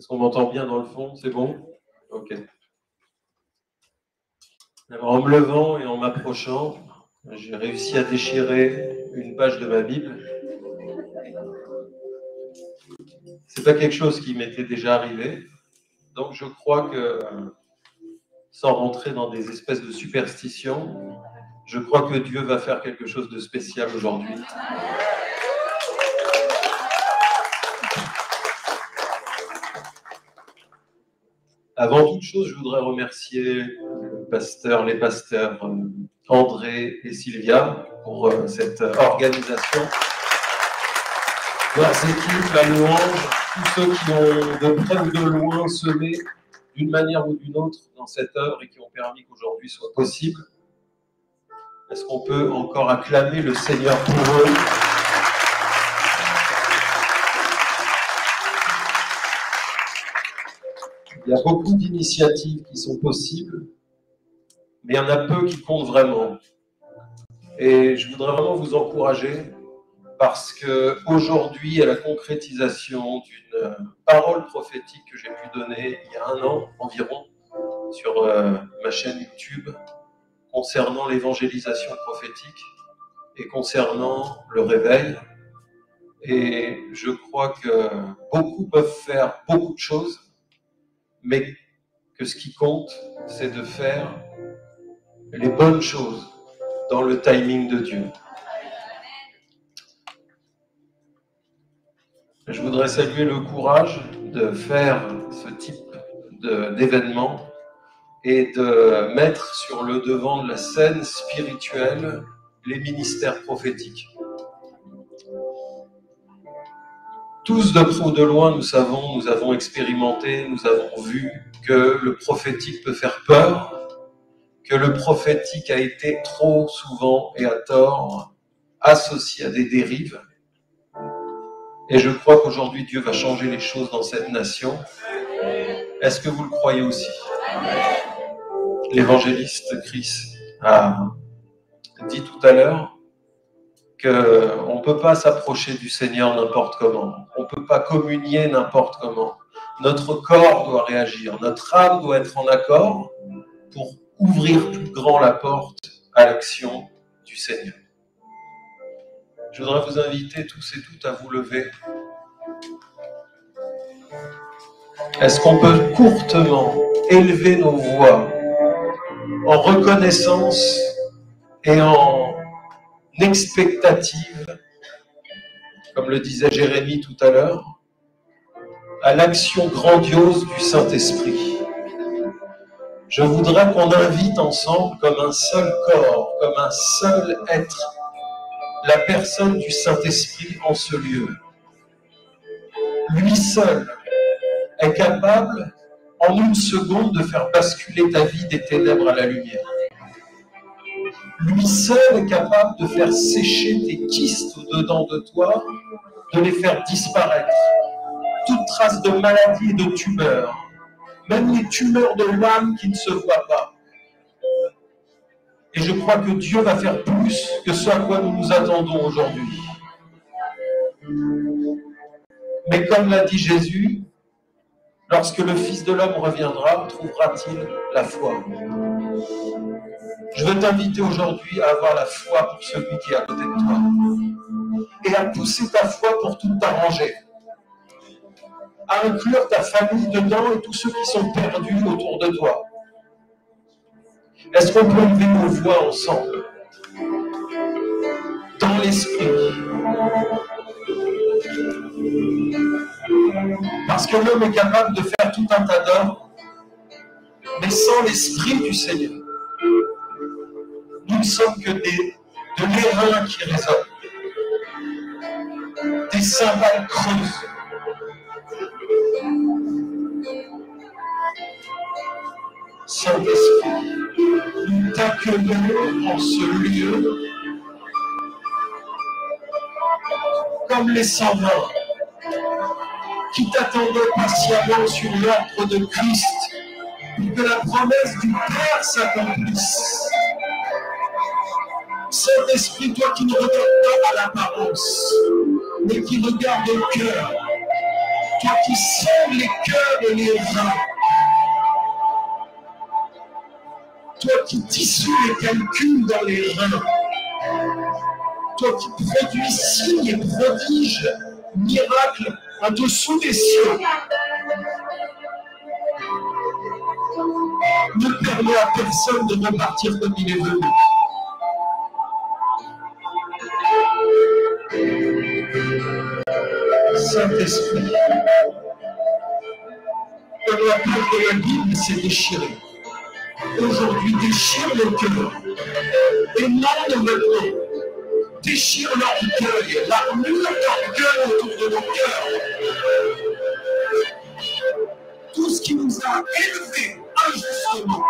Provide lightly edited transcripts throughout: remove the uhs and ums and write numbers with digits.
Est-ce qu'on m'entend bien dans le fond? C'est bon? Ok. Alors, en me levant et en m'approchant, j'ai réussi à déchirer une page de ma Bible. C'est pas quelque chose qui m'était déjà arrivé. Donc je crois que, sans rentrer dans des espèces de superstitions, je crois que Dieu va faire quelque chose de spécial aujourd'hui. Avant toute chose, je voudrais remercier les pasteurs André et Sylvia pour cette organisation. Leurs équipes, la louange, tous ceux qui ont de près ou de loin semé d'une manière ou d'une autre dans cette œuvre et qui ont permis qu'aujourd'hui soit possible. Est-ce qu'on peut encore acclamer le Seigneur pour eux? Il y a beaucoup d'initiatives qui sont possibles, mais il y en a peu qui comptent vraiment. Et je voudrais vraiment vous encourager parce qu'aujourd'hui, il y a la concrétisation d'une parole prophétique que j'ai pu donner il y a 1 an environ sur ma chaîne YouTube concernant l'évangélisation prophétique et concernant le réveil. Et je crois que beaucoup peuvent faire beaucoup de choses, mais que ce qui compte, c'est de faire les bonnes choses dans le timing de Dieu. Je voudrais saluer le courage de faire ce type d'événement et de mettre sur le devant de la scène spirituelle les ministères prophétiques. Tous de près ou de loin, nous avons expérimenté, nous avons vu que le prophétique peut faire peur, que le prophétique a été trop souvent et à tort associé à des dérives. Et je crois qu'aujourd'hui, Dieu va changer les choses dans cette nation. Est-ce que vous le croyez aussi? L'évangéliste Chris a dit tout à l'heure qu'on ne peut pas s'approcher du Seigneur n'importe comment. On ne peut pas communier n'importe comment. Notre corps doit réagir. Notre âme doit être en accord pour ouvrir plus grand la porte à l'action du Seigneur. Je voudrais vous inviter tous et toutes à vous lever. Est-ce qu'on peut courtement élever nos voix en reconnaissance et en expectative, comme le disait Jérémie tout à l'heure, à l'action grandiose du Saint-Esprit? Je voudrais qu'on invite ensemble, comme un seul corps, comme un seul être, la personne du Saint-Esprit en ce lieu. Lui seul est capable, en 1 seconde, de faire basculer ta vie des ténèbres à la lumière. Lui seul est capable de faire sécher tes kystes au-dedans de toi, de les faire disparaître. Toute trace de maladie et de tumeur, même les tumeurs de l'âme qui ne se voient pas. Et je crois que Dieu va faire plus que ce à quoi nous nous attendons aujourd'hui. Mais comme l'a dit Jésus, lorsque le Fils de l'homme reviendra, trouvera-t-il la foi? Je veux t'inviter aujourd'hui à avoir la foi pour celui qui est à côté de toi. Et à pousser ta foi pour tout t'arranger. À inclure ta famille dedans et tous ceux qui sont perdus autour de toi. Est-ce qu'on peut lever nos voix ensemble? Dans l'esprit. Parce que l'homme est capable de faire tout un tas d'œuvres, mais sans l'esprit du Seigneur, nous ne sommes que de l'airain qui résonne, des cymbales creuses. Saint-Esprit, nous t'accueillons en ce lieu comme les 120 qui t'attendaient patiemment sur l'ordre de Christ pour que la promesse du Père s'accomplisse. Saint-Esprit, toi qui ne regardes pas à l'apparence, mais qui regarde au cœur, Toi qui sondes les cœurs et les reins. Toi qui dissous les calculs dans les reins. Toi qui produis signes et prodiges, miracles en dessous des cieux. Ne permets à personne de repartir comme il est venu. Saint-Esprit, comme la page de la Bible s'est déchirée. Aujourd'hui, déchire le cœur. Et non de maintenant. Déchire l'orgueil, l'armure d'orgueil autour de nos cœurs. Tout ce qui nous a élevés injustement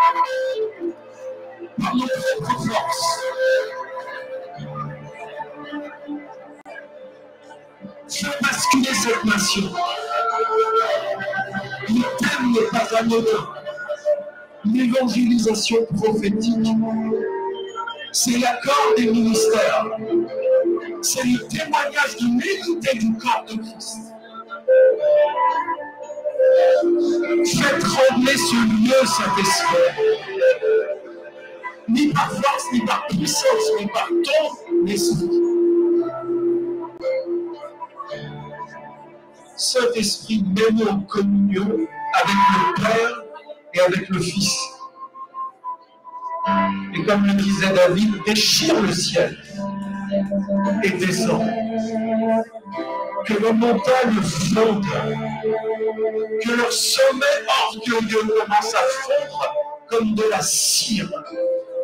par nos propres forces. Fais basculer cette nation. Le thème n'est pas anodin. L'évangélisation prophétique. C'est l'accord des ministères. C'est le témoignage de l'unité du corps de Christ. Fais trembler ce lieu, Saint-Esprit. Ni par force, ni par puissance, mais par ton esprit. Saint-Esprit, mets-nous en communion avec le Père et avec le Fils. Et comme le disait David, déchire le ciel et descend. Que les montagnes fondent, que leur sommet orgueilleux commence à fondre comme de la cire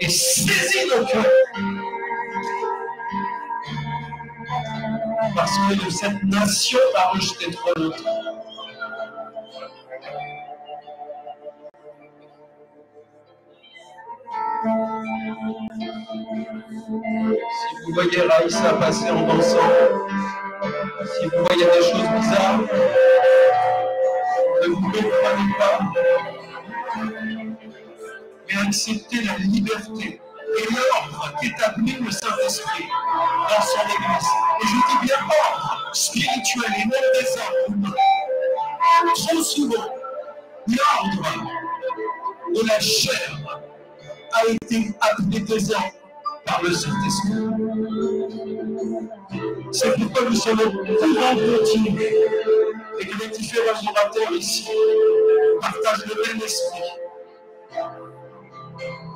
et saisit nos cœurs. Parce que cette nation a rejeté trop longtemps. Si vous voyez Raïssa passer en dansant, si vous voyez des choses bizarres, ne vous comprenez pas, mais acceptez la liberté et l'ordre qu'établit le Saint-Esprit dans son Église. Et je dis bien ordre spirituel et non désordre humain. Trop souvent, l'ordre de la chair a été appelé désordre par le Saint-Esprit. C'est pourquoi nous sommes au courant continu et que les différents orateurs ici partagent le même esprit.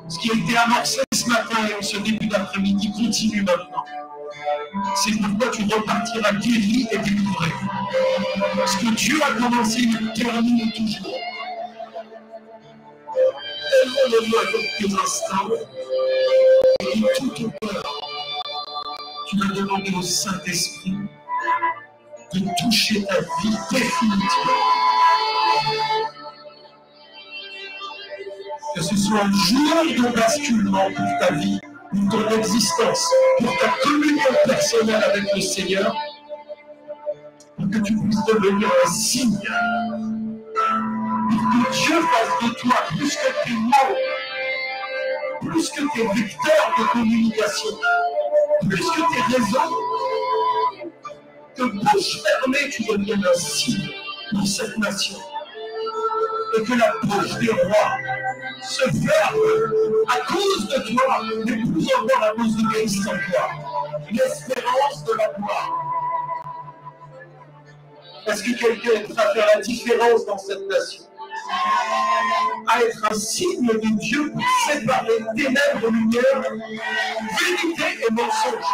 Ce qui a été amorcé ce matin et en ce début d'après-midi continue maintenant. C'est pourquoi tu repartiras guéri et délivré. Ce que Dieu a commencé, il termine toujours. Élevons-le à quelques instants et de tout ton cœur, tu vas demander au Saint-Esprit de toucher ta vie définitivement. Que ce soit un jour de basculement pour ta vie, pour ton existence, pour ta communion personnelle avec le Seigneur, pour que tu puisses devenir un signe, pour que Dieu fasse de toi plus que tes mots, plus que tes vecteurs de communication, plus que tes raisons, que bouche fermée tu deviennes un signe pour cette nation. Et que la bouche des rois se ferme à cause de toi, mais plus encore à cause de Christ en toi. L'espérance de la gloire. Est-ce que quelqu'un est prêt à faire la différence dans cette nation? À être un signe de Dieu pour séparer ténèbres, lumière, vérité et mensonge.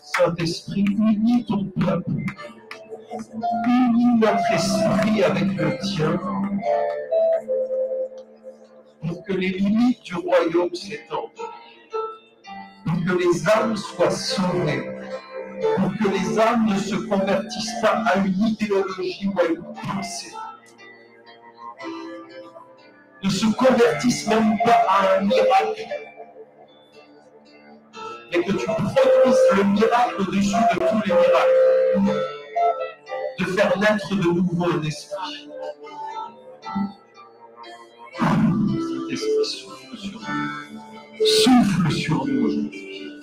Saint-Esprit, unis ton peuple, unis notre esprit avec le tien, pour que les limites du royaume s'étendent, pour que les âmes soient sauvées, pour que les âmes ne se convertissent pas à une idéologie ou à une pensée, ne se convertissent même pas à un miracle, mais que tu produises le miracle au-dessus de tous les miracles, de faire naître de nouveau un esprit. Cet esprit souffle sur nous. souffle sur nous aujourd'hui.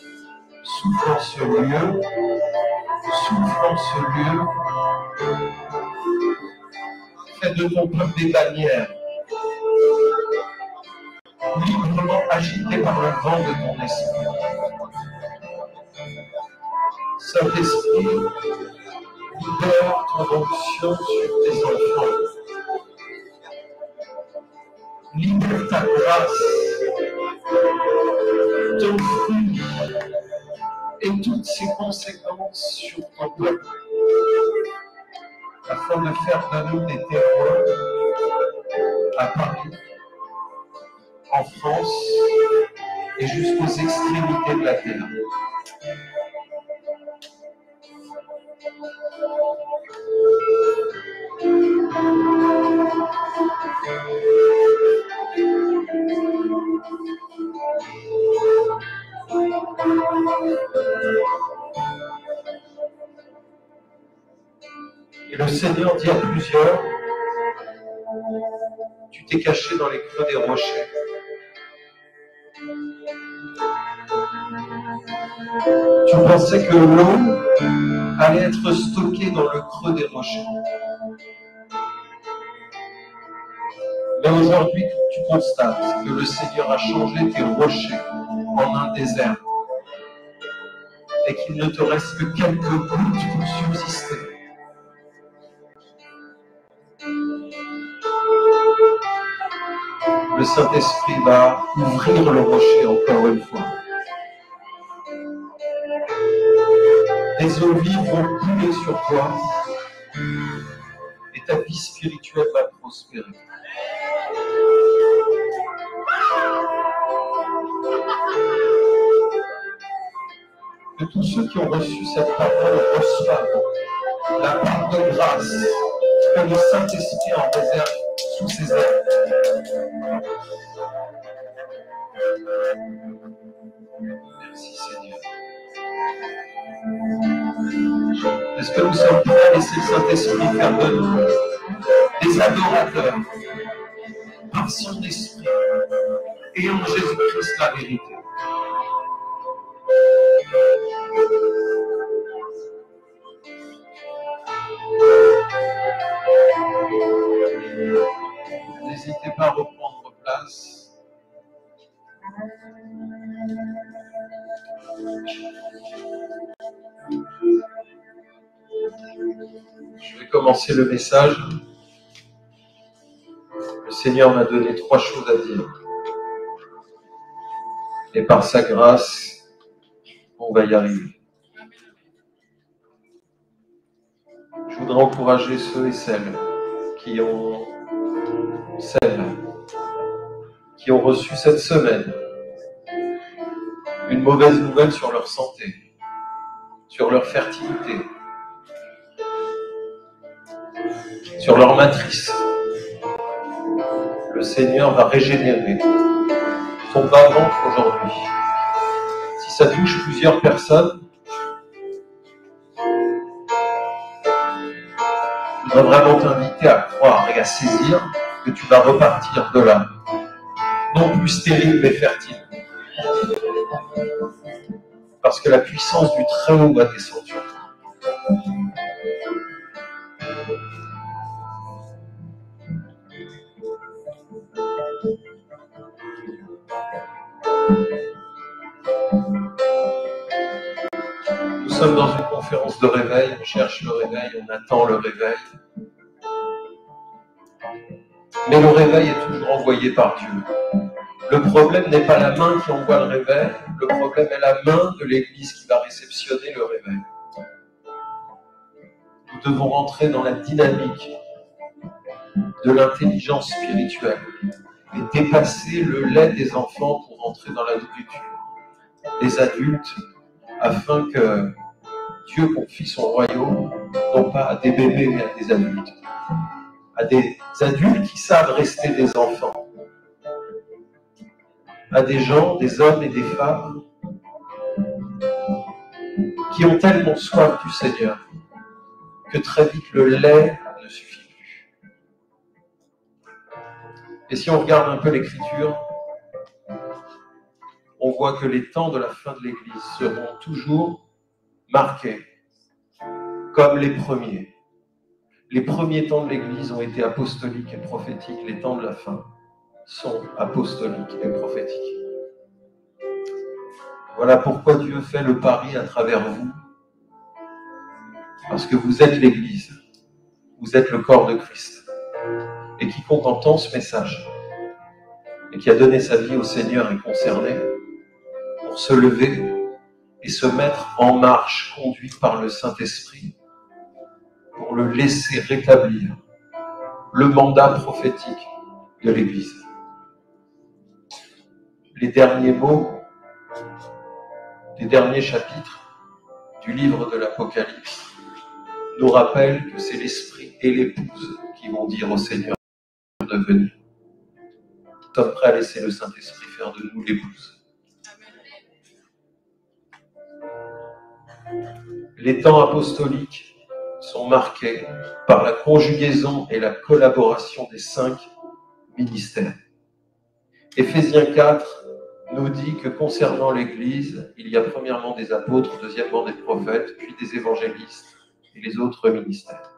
Souffle en ce lieu. Souffle en ce lieu. Fais de ton peuple des bannières. Librement agité par le vent de ton esprit. Saint-Esprit, libère ton onction sur tes enfants. Libère ta grâce, ton fruit et toutes ses conséquences sur ton peuple, afin de faire de nous des témoins à Paris, en France et jusqu'aux extrémités de la terre. Et le Seigneur dit à plusieurs, tu t'es caché dans les creux des rochers. Tu pensais que l'eau allait être stockée dans le creux des rochers. Mais aujourd'hui, tu constates que le Seigneur a changé tes rochers en un désert et qu'il ne te reste que quelques gouttes pour subsister. Le Saint-Esprit va ouvrir le rocher encore une fois. Des eaux vives vont couler sur toi et ta vie spirituelle va prospérer. Que tous ceux qui ont reçu cette parole reçoivent la part de grâce que le Saint-Esprit en réserve sous ses ailes. Merci Seigneur. Est-ce que nous sommes prêts à laisser le Saint-Esprit faire de nous des adorateurs par son esprit et en Jésus-Christ la vérité? N'hésitez pas à reprendre place. Je vais commencer le message. Le Seigneur m'a donné 3 choses à dire. Et par sa grâce, on va y arriver. Je voudrais encourager ceux et celles qui ont reçu cette semaine une mauvaise nouvelle sur leur santé, sur leur fertilité, sur leur matrice. Le Seigneur va régénérer ton bas-ventre aujourd'hui. Si ça touche plusieurs personnes, je voudrais vraiment t'inviter à croire et à saisir que tu vas repartir de là. Non plus stérile, mais fertile. Parce que la puissance du Très-Haut va descendre sur toi. Nous sommes dans une conférence de réveil, on cherche le réveil, on attend le réveil. Mais le réveil est toujours envoyé par Dieu. Le problème n'est pas la main qui envoie le réveil, le problème est la main de l'Église qui va réceptionner le réveil. Nous devons rentrer dans la dynamique de l'intelligence spirituelle et dépasser le lait des enfants pour entrer dans la nourriture des adultes, afin que Dieu confie son royaume, non pas à des bébés, mais à des adultes. À des adultes qui savent rester des enfants. À des gens, des hommes et des femmes qui ont tellement soif du Seigneur que très vite le lait ne suffit plus. Et si on regarde un peu l'Écriture, on voit que les temps de la fin de l'Église seront toujours marqués comme les premiers. Les premiers temps de l'Église ont été apostoliques et prophétiques. Les temps de la fin sont apostoliques et prophétiques. Voilà pourquoi Dieu fait le pari à travers vous. Parce que vous êtes l'Église. Vous êtes le corps de Christ. Et quiconque entend ce message et qui a donné sa vie au Seigneur est concerné pour se lever et se mettre en marche, conduit par le Saint-Esprit, pour le laisser rétablir le mandat prophétique de l'Église. Les derniers mots des derniers chapitres du livre de l'Apocalypse nous rappellent que c'est l'Esprit et l'Épouse qui vont dire au Seigneur de venir. Nous sommes prêts à laisser le Saint-Esprit faire de nous l'Épouse. Les temps apostoliques sont marqués par la conjugaison et la collaboration des 5 ministères. Éphésiens 4 nous dit que concernant l'Église, il y a premièrement des apôtres, deuxièmement des prophètes, puis des évangélistes et les autres ministères.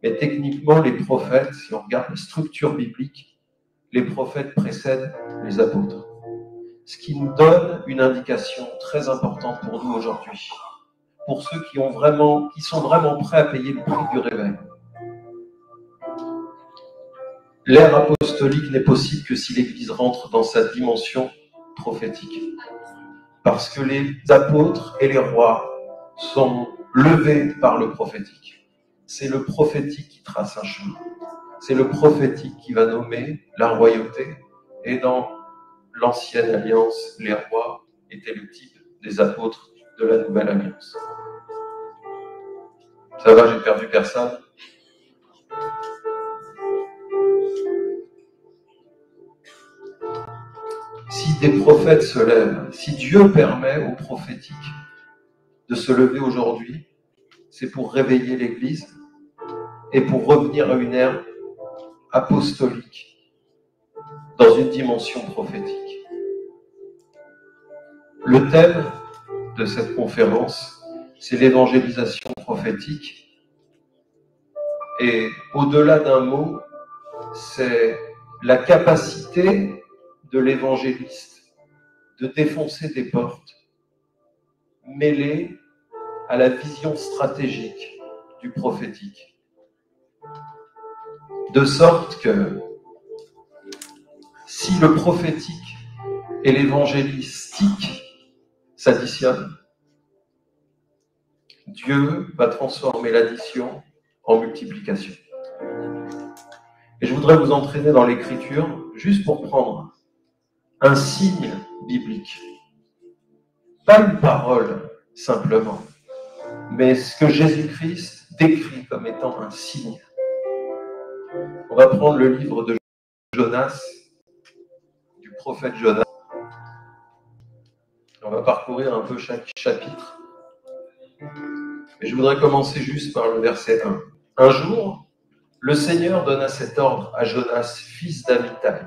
Mais techniquement, les prophètes, si on regarde la structure biblique, les prophètes précèdent les apôtres. Ce qui nous donne une indication très importante pour nous aujourd'hui, pour ceux qui sont vraiment prêts à payer le prix du réveil. L'ère apostolique n'est possible que si l'Église rentre dans sa dimension prophétique. Parce que les apôtres et les rois sont levés par le prophétique. C'est le prophétique qui trace un chemin. C'est le prophétique qui va nommer la royauté. Et dans l'ancienne alliance, les rois étaient le type des apôtres de la nouvelle alliance. Ça va, j'ai perdu personne? Si des prophètes se lèvent, si Dieu permet aux prophétiques de se lever aujourd'hui, c'est pour réveiller l'Église et pour revenir à une ère apostolique dans une dimension prophétique. Le thème de cette conférence, c'est l'évangélisation prophétique. Et au-delà d'un mot, c'est la capacité de l'évangéliste de défoncer des portes mêlées à la vision stratégique du prophétique. De sorte que si le prophétique et l'évangélistique s'additionnent, Dieu va transformer l'addition en multiplication. Et je voudrais vous entraîner dans l'Écriture juste pour prendre un signe biblique. Pas une parole simplement, mais ce que Jésus-Christ décrit comme étant un signe. On va prendre le livre de Jonas, du prophète Jonas. On va parcourir un peu chaque chapitre. Mais je voudrais commencer juste par le verset 1. Un jour, le Seigneur donna cet ordre à Jonas, fils d'Amittai.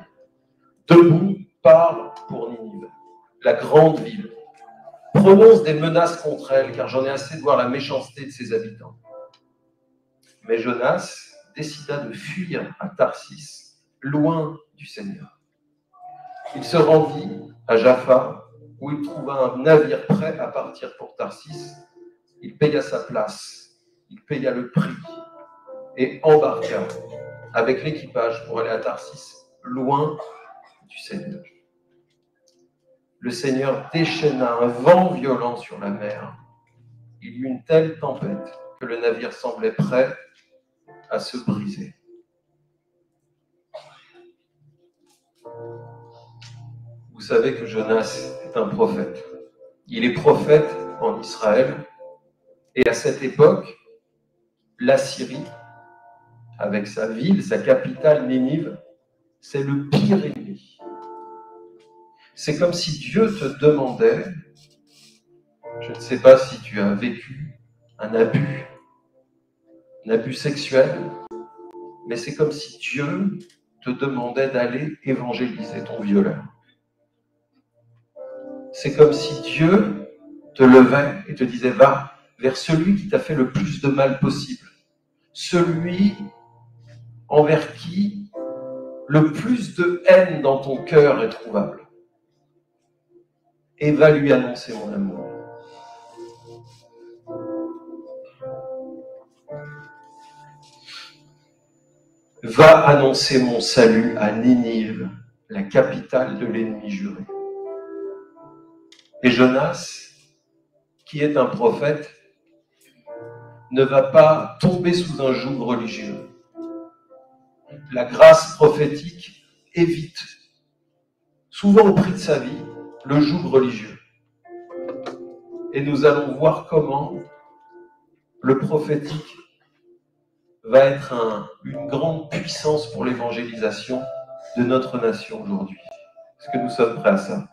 Debout, parle pour Ninive, la grande ville. Prononce des menaces contre elle, car j'en ai assez de voir la méchanceté de ses habitants. Mais Jonas décida de fuir à Tarsis, loin du Seigneur. Il se rendit à Jaffa, où il trouva un navire prêt à partir pour Tarsis. Il paya sa place, il paya le prix et embarqua avec l'équipage pour aller à Tarsis, loin du Seigneur. Le Seigneur déchaîna un vent violent sur la mer. Il y eut une telle tempête que le navire semblait prêt à se briser. Vous savez que Jonas est un prophète. Il est prophète en Israël. Et à cette époque, l'Assyrie, avec sa ville, sa capitale Ninive, c'est le pire ennemi. C'est comme si Dieu te demandait, je ne sais pas si tu as vécu un abus sexuel, mais c'est comme si Dieu te demandait d'aller évangéliser ton violeur. C'est comme si Dieu te levait et te disait, va vers celui qui t'a fait le plus de mal possible. Celui envers qui le plus de haine dans ton cœur est trouvable. Et va lui annoncer mon amour. Va annoncer mon salut à Ninive, la capitale de l'ennemi juré. Et Jonas, qui est un prophète, ne va pas tomber sous un joug religieux. La grâce prophétique évite, souvent au prix de sa vie, le joug religieux. Et nous allons voir comment le prophétique va être une grande puissance pour l'évangélisation de notre nation aujourd'hui. Est-ce que nous sommes prêts à ça?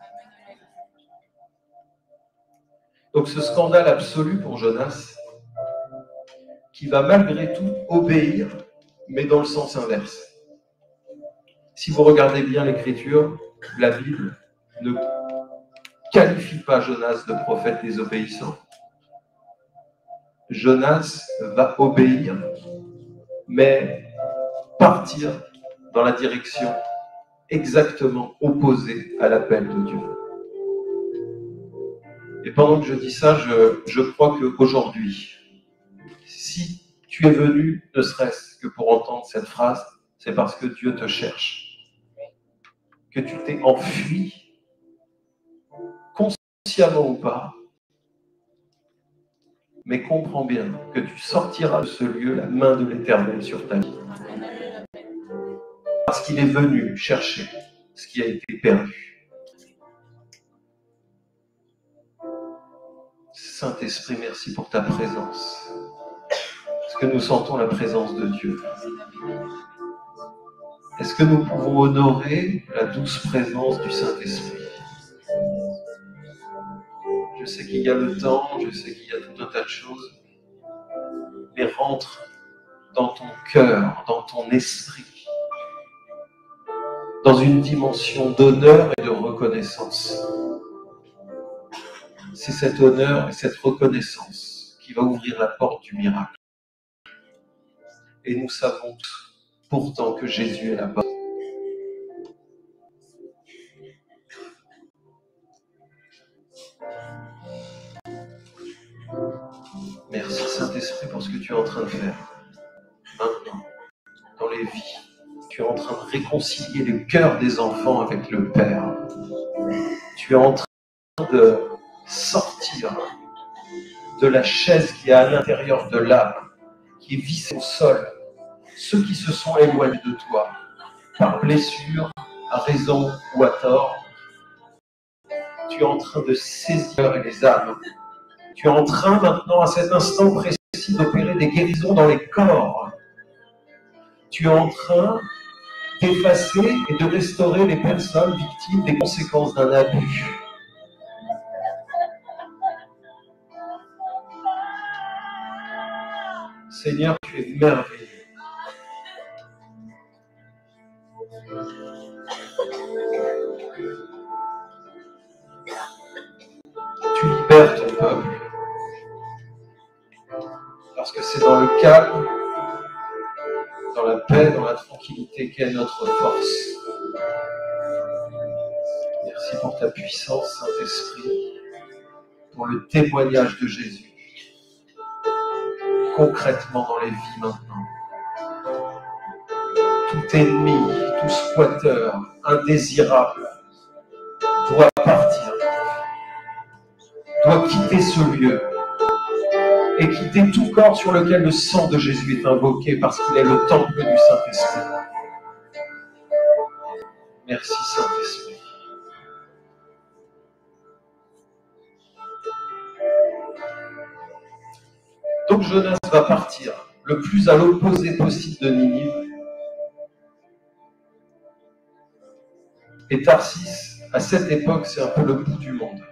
Donc ce scandale absolu pour Jonas, qui va malgré tout obéir, mais dans le sens inverse. Si vous regardez bien l'Écriture, la Bible ne qualifie pas Jonas de prophète désobéissant. Jonas va obéir, mais partir dans la direction exactement opposée à l'appel de Dieu. Et pendant que je dis ça, je crois qu'aujourd'hui, si tu es venu, ne serait-ce que pour entendre cette phrase, c'est parce que Dieu te cherche. Que tu t'es enfui, consciemment ou pas, mais comprends bien que tu sortiras de ce lieu la main de l'Éternel sur ta vie. Parce qu'il est venu chercher ce qui a été perdu. Saint-Esprit, merci pour ta présence. Est-ce que nous sentons la présence de Dieu? Est-ce que nous pouvons honorer la douce présence du Saint-Esprit? Je sais qu'il y a le temps, je sais qu'il y a tout un tas de choses, mais rentre dans ton cœur, dans ton esprit, dans une dimension d'honneur et de reconnaissance. C'est cet honneur et cette reconnaissance qui va ouvrir la porte du miracle. Et nous savons pourtant que Jésus est là-bas. Merci Saint-Esprit pour ce que tu es en train de faire. Maintenant, dans les vies, tu es en train de réconcilier le cœur des enfants avec le Père. Tu es en train de sortir de la chaise qui est à l'intérieur de l'âme, qui est vissée au sol, ceux qui se sont éloignés de toi, par blessure, à raison ou à tort. Tu es en train de saisir les âmes. Tu es en train maintenant, à cet instant précis, d'opérer des guérisons dans les corps. Tu es en train d'effacer et de restaurer les personnes victimes des conséquences d'un abus. Seigneur, tu es merveilleux. Tu libères ton peuple. Parce que c'est dans le calme, dans la paix, dans la tranquillité qu'est notre force. Merci pour ta puissance, Saint-Esprit, pour le témoignage de Jésus, concrètement dans les vies maintenant. Tout ennemi, tout squatteur, indésirable, doit partir, doit quitter ce lieu et quitter tout corps sur lequel le sang de Jésus est invoqué parce qu'il est le temple du Saint-Esprit. Merci Saint-Esprit. Donc Jonas va partir le plus à l'opposé possible de Ninive. Et Tarsis, à cette époque, c'est un peu le bout du monde.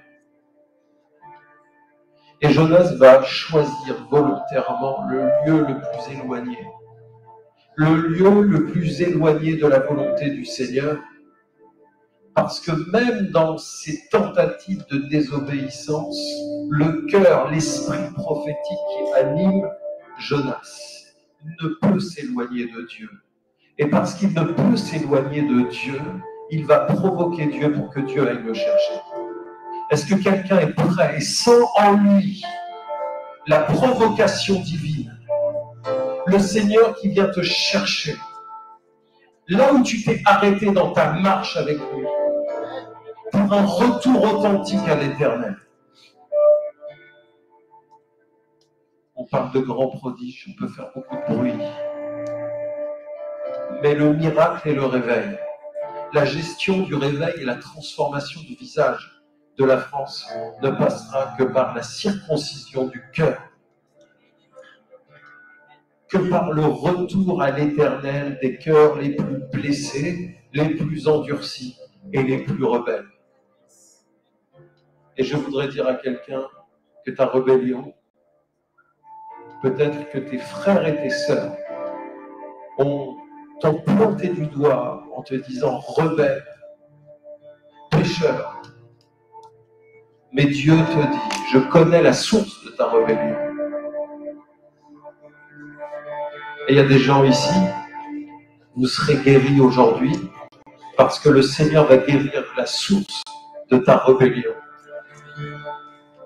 Et Jonas va choisir volontairement le lieu le plus éloigné. Le lieu le plus éloigné de la volonté du Seigneur, Parce que même dans ces tentatives de désobéissance, le cœur, l'esprit prophétique qui anime Jonas ne peut s'éloigner de Dieu. Et parce qu'il ne peut s'éloigner de Dieu, il va provoquer Dieu pour que Dieu aille le chercher. Est-ce que quelqu'un est prêt et sent en lui la provocation divine, le Seigneur qui vient te chercher, là où tu t'es arrêté dans ta marche avec lui, pour un retour authentique à l'Éternel? On parle de grands prodiges, on peut faire beaucoup de bruit. Mais le miracle et le réveil, la gestion du réveil et la transformation du visage de la France ne passera que par la circoncision du cœur, que par le retour à l'Éternel des cœurs les plus blessés, les plus endurcis et les plus rebelles. Et je voudrais dire à quelqu'un que ta rébellion, peut-être que tes frères et tes sœurs t'ont pointé du doigt en te disant rebelle, pécheur. Mais Dieu te dit, je connais la source de ta rébellion. Et il y a des gens ici, vous serez guéris aujourd'hui parce que le Seigneur va guérir la source de ta rébellion.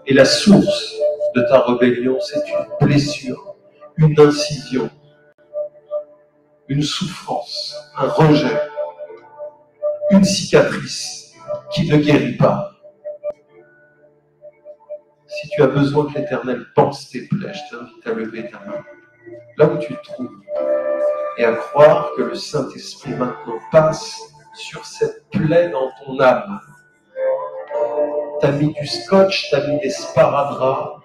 Et la source de ta rébellion, c'est une blessure, une incision, une souffrance, un rejet, une cicatrice qui ne guérit pas. Si tu as besoin que l'Éternel pense tes plaies, je t'invite à lever ta main, là où tu te trouves, et à croire que le Saint-Esprit maintenant passe sur cette plaie dans ton âme. T'as mis du scotch, t'as mis des sparadraps,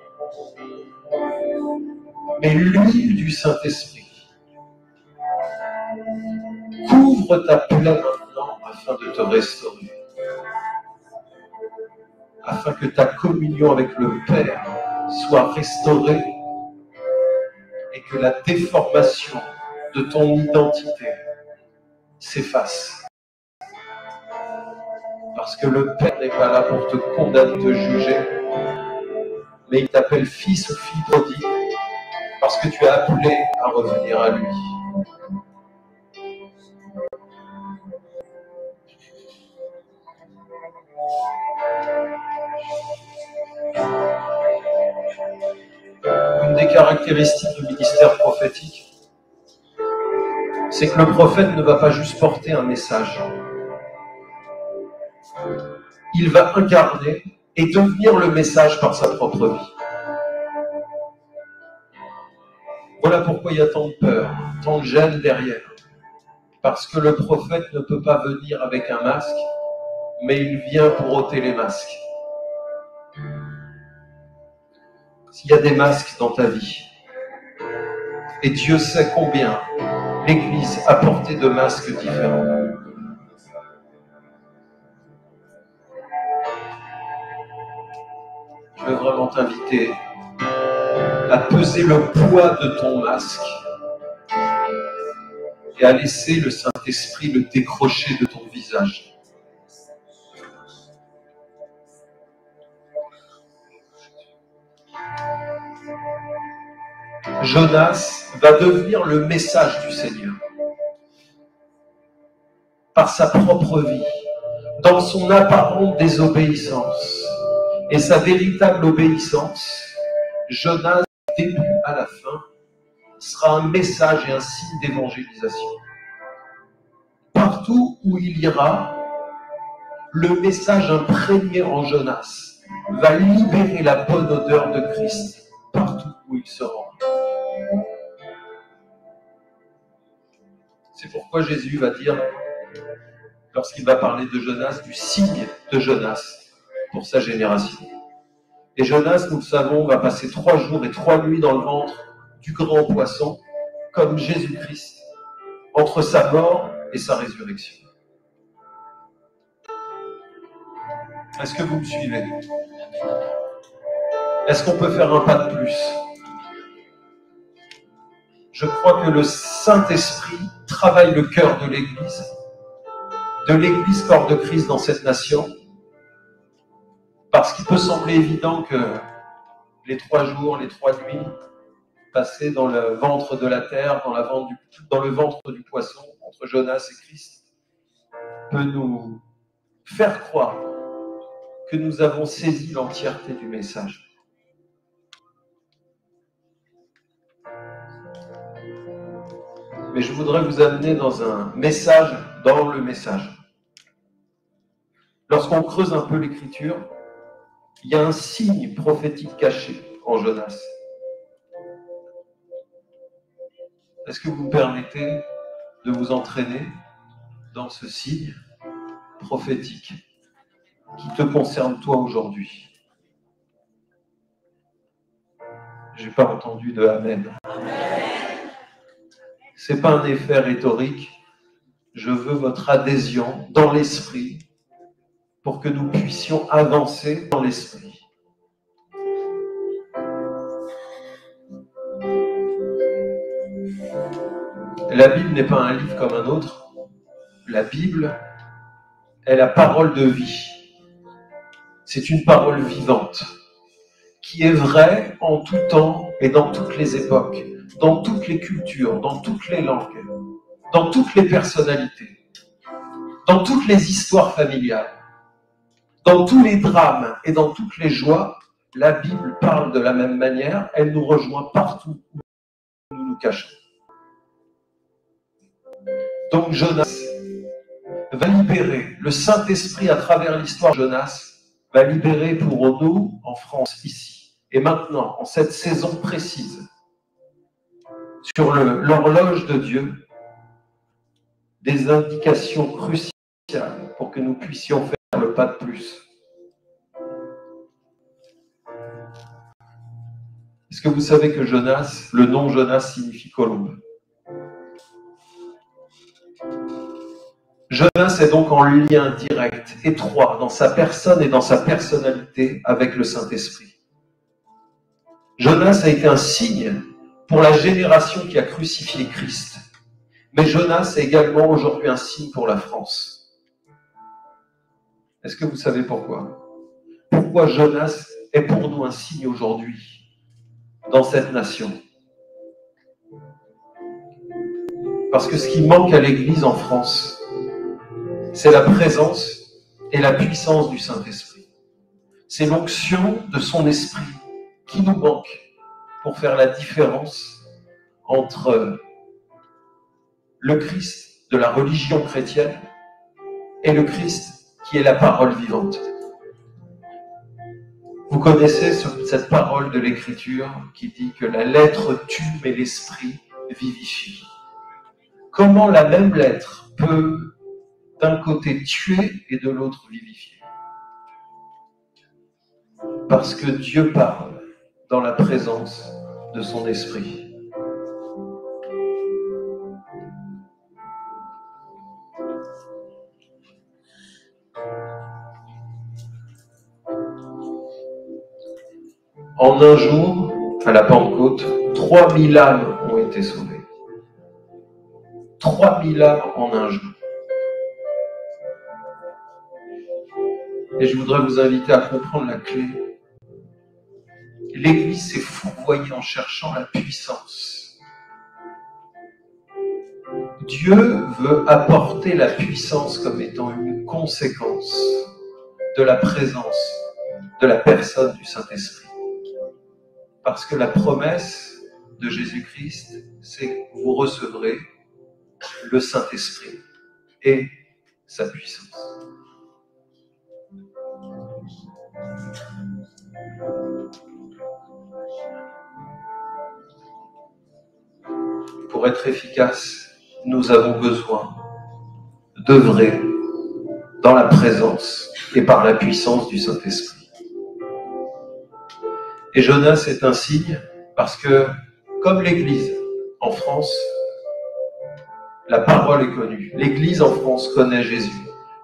mais l'huile du Saint-Esprit couvre ta plaie maintenant afin de te restaurer, afin que ta communion avec le Père soit restaurée et que la déformation de ton identité s'efface. Parce que le Père n'est pas là pour te condamner, te juger, mais il t'appelle fils ou fille prodigue parce que tu es appelé à revenir à lui. Une des caractéristiques du ministère prophétique, c'est que le prophète ne va pas juste porter un message. Il va incarner et devenir le message par sa propre vie. Voilà pourquoi il y a tant de peur, tant de gêne derrière. Parce que le prophète ne peut pas venir avec un masque, mais il vient pour ôter les masques. S'il y a des masques dans ta vie, et Dieu sait combien l'Église a porté de masques différents. Je veux vraiment t'inviter à peser le poids de ton masque et à laisser le Saint-Esprit le décrocher de ton visage. Jonas va devenir le message du Seigneur par sa propre vie, dans son apparente désobéissance et sa véritable obéissance. Jonas, du début à la fin, sera un message et un signe d'évangélisation. Partout où il ira, le message imprégné en Jonas va libérer la bonne odeur de Christ partout où il se rend. C'est pourquoi Jésus va dire, lorsqu'il va parler de Jonas, du signe de Jonas pour sa génération. Et Jonas, nous le savons, va passer 3 jours et 3 nuits dans le ventre du grand poisson, comme Jésus-Christ, entre sa mort et sa résurrection. Est-ce que vous me suivez? Est-ce qu'on peut faire un pas de plus? Je crois que le Saint-Esprit travaille le cœur de l'Église de l'Église corps de Christ dans cette nation, parce qu'il peut sembler évident que les 3 jours, les 3 nuits passés dans le ventre de la terre, dans le ventre du poisson, entre Jonas et Christ, peut nous faire croire que nous avons saisi l'entièreté du message. Mais je voudrais vous amener dans un message dans le message. Lorsqu'on creuse un peu l'Écriture, il y a un signe prophétique caché en Jonas. Est-ce que vous me permettez de vous entraîner dans ce signe prophétique qui te concerne toi aujourd'hui? J'ai pas entendu de Amen. C'est pas un effet rhétorique. Je veux votre adhésion dans l'esprit pour que nous puissions avancer dans l'esprit. La Bible n'est pas un livre comme un autre. La Bible est la parole de vie. C'est une parole vivante qui est vraie en tout temps et dans toutes les époques, dans toutes les cultures, dans toutes les langues, dans toutes les personnalités, dans toutes les histoires familiales, dans tous les drames et dans toutes les joies. La Bible parle de la même manière, elle nous rejoint partout où nous nous cachons. Donc Jonas va libérer, le Saint-Esprit à travers l'histoire de Jonas va libérer pour nous en France ici et maintenant en cette saison précise sur l'horloge de Dieu des indications cruciales pour que nous puissions faire le pas de plus. Est-ce que vous savez que Jonas, le nom Jonas signifie colombe? Jonas est donc en lien direct, étroit, dans sa personne et dans sa personnalité avec le Saint-Esprit. Jonas a été un signe pour la génération qui a crucifié Christ. Mais Jonas est également aujourd'hui un signe pour la France. Est-ce que vous savez pourquoi? Pourquoi Jonas est pour nous un signe aujourd'hui dans cette nation? Parce que ce qui manque à l'Église en France, c'est la présence et la puissance du Saint-Esprit. C'est l'onction de son esprit qui nous manque pour faire la différence entre le Christ de la religion chrétienne et le Christ qui est la parole vivante. Vous connaissez cette parole de l'Écriture qui dit que la lettre tue mais l'esprit vivifie. Comment la même lettre peut d'un côté tuer et de l'autre vivifier? Parce que Dieu parle dans la présence de son esprit. En un jour, à la Pentecôte, 3000 âmes ont été sauvées. 3000 âmes en un jour. Et je voudrais vous inviter à comprendre la clé. L'Église s'est fourvoyée en cherchant la puissance. Dieu veut apporter la puissance comme étant une conséquence de la présence de la personne du Saint-Esprit. Parce que la promesse de Jésus-Christ, c'est que vous recevrez le Saint-Esprit et sa puissance. Pour être efficace, nous avons besoin d'œuvrer dans la présence et par la puissance du Saint-Esprit. Et Jonas est un signe parce que, comme l'Église en France, la parole est connue. L'Église en France connaît Jésus.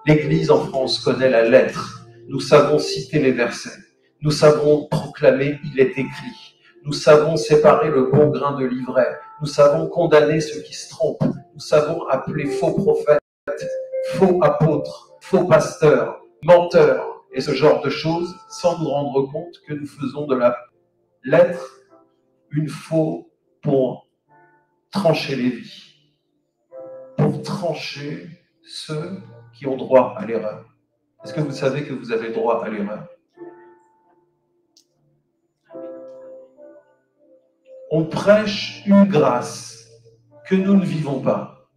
L'Église en France connaît la lettre. Nous savons citer les versets. Nous savons proclamer « il est écrit ». Nous savons séparer le bon grain de l'ivraie. Nous savons condamner ceux qui se trompent. Nous savons appeler faux prophètes faux apôtres, faux pasteurs, menteurs et ce genre de choses sans nous rendre compte que nous faisons de la lettre une faux pour trancher les vies, pour trancher ceux qui ont droit à l'erreur. Est-ce que vous savez que vous avez droit à l'erreur? On prêche une grâce que nous ne vivons pas.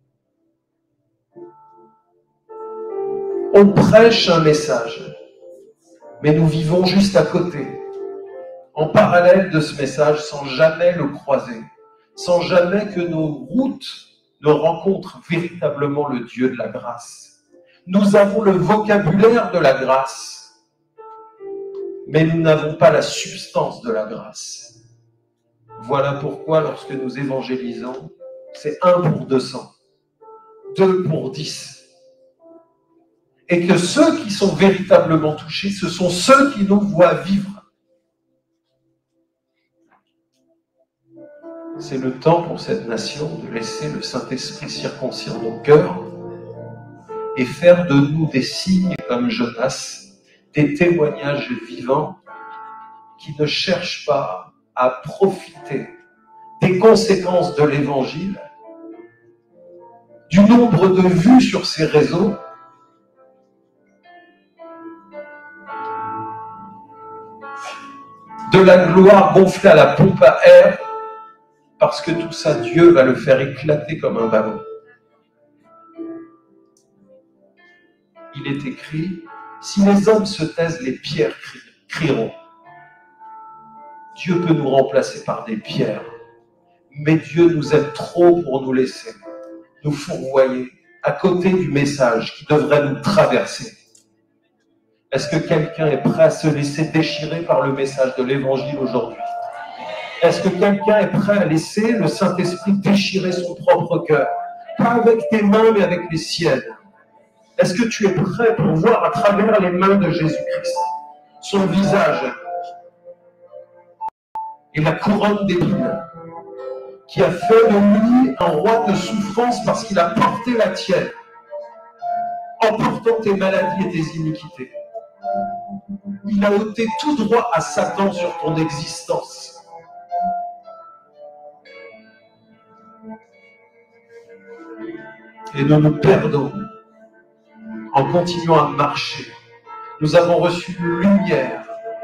On prêche un message, mais nous vivons juste à côté, en parallèle de ce message, sans jamais le croiser, sans jamais que nos routes ne rencontrent véritablement le Dieu de la grâce. Nous avons le vocabulaire de la grâce, mais nous n'avons pas la substance de la grâce. Voilà pourquoi, lorsque nous évangélisons, c'est 1 pour 200, 2 pour 10. Et que ceux qui sont véritablement touchés, ce sont ceux qui nous voient vivre. C'est le temps pour cette nation de laisser le Saint-Esprit circoncire nos cœurs et faire de nous des signes comme Jonas, des témoignages vivants qui ne cherchent pas à profiter des conséquences de l'Évangile, du nombre de vues sur ces réseaux, de la gloire gonflée à la pompe à air, parce que tout ça, Dieu va le faire éclater comme un ballon. Il est écrit, si les hommes se taisent, les pierres crieront. Dieu peut nous remplacer par des pierres, mais Dieu nous aime trop pour nous laisser nous fourvoyer à côté du message qui devrait nous traverser. Est-ce que quelqu'un est prêt à se laisser déchirer par le message de l'Évangile aujourd'hui? Est-ce que quelqu'un est prêt à laisser le Saint-Esprit déchirer son propre cœur? Pas avec tes mains, mais avec les siennes. Est-ce que tu es prêt pour voir à travers les mains de Jésus-Christ son visage et la couronne d'épines qui a fait de lui un roi de souffrance parce qu'il a porté la tienne en portant tes maladies et tes iniquités? Il a ôté tout droit à Satan sur ton existence. Et nous nous perdons en continuant à marcher. Nous avons reçu une lumière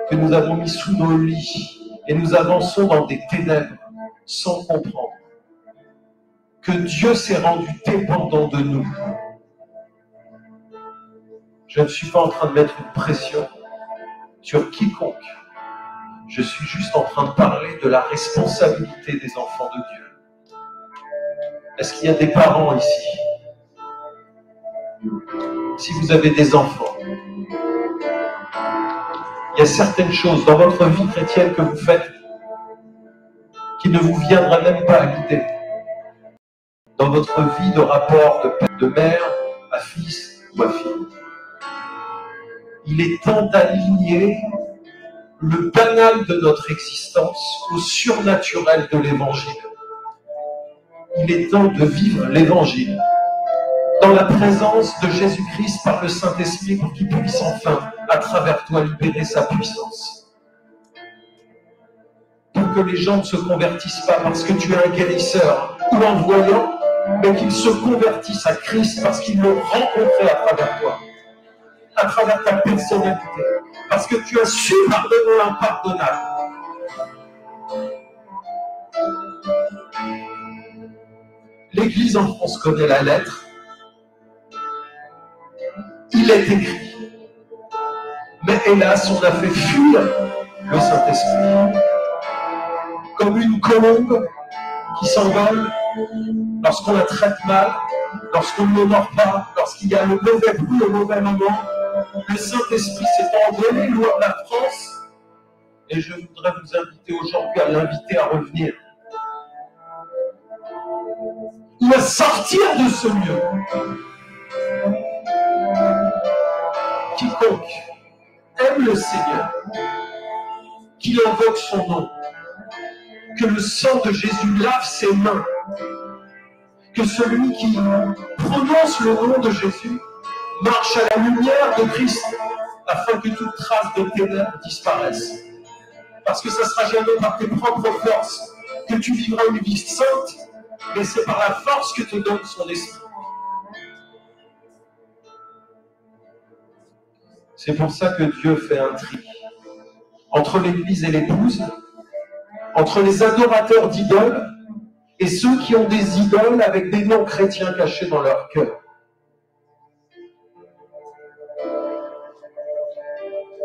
que nous avons mis sous nos lits et nous avançons dans des ténèbres sans comprendre que Dieu s'est rendu dépendant de nous. Je ne suis pas en train de mettre une pression sur quiconque. Je suis juste en train de parler de la responsabilité des enfants de Dieu. Est-ce qu'il y a des parents ici? Si vous avez des enfants, il y a certaines choses dans votre vie chrétienne que vous faites qui ne vous viendraient même pas à l'idée. Dans votre vie de rapport de mère à fils ou à fille. Il est temps d'aligner le banal de notre existence au surnaturel de l'Évangile. Il est temps de vivre l'Évangile dans la présence de Jésus-Christ par le Saint-Esprit pour qu'il puisse enfin, à travers toi, libérer sa puissance. Pour que les gens ne se convertissent pas parce que tu es un guérisseur ou un voyant, mais qu'ils se convertissent à Christ parce qu'ils l'ont rencontré à travers toi, à travers ta personnalité, parce que tu as su pardonner l'impardonnable. L'Église en France connaît la lettre. Il est écrit. Mais hélas, on a fait fuir le Saint-Esprit. Comme une colombe qui s'envole lorsqu'on la traite mal, lorsqu'on ne l'honore pas, lorsqu'il y a le mauvais bruit au mauvais moment. Le Saint-Esprit s'est envolé loin de la France. Et je voudrais vous inviter aujourd'hui à l'inviter à revenir. Ou à sortir de ce lieu. Quiconque aime le Seigneur, qu'il invoque son nom, que le sang de Jésus lave ses mains, que celui qui prononce le nom de Jésus Marche à la lumière de Christ afin que toute trace de ténèbres disparaisse. Parce que ça ne sera jamais par tes propres forces que tu vivras une vie sainte, mais c'est par la force que te donne son esprit. C'est pour ça que Dieu fait un tri entre l'Église et l'épouse, entre les adorateurs d'idoles et ceux qui ont des idoles avec des noms chrétiens cachés dans leur cœur.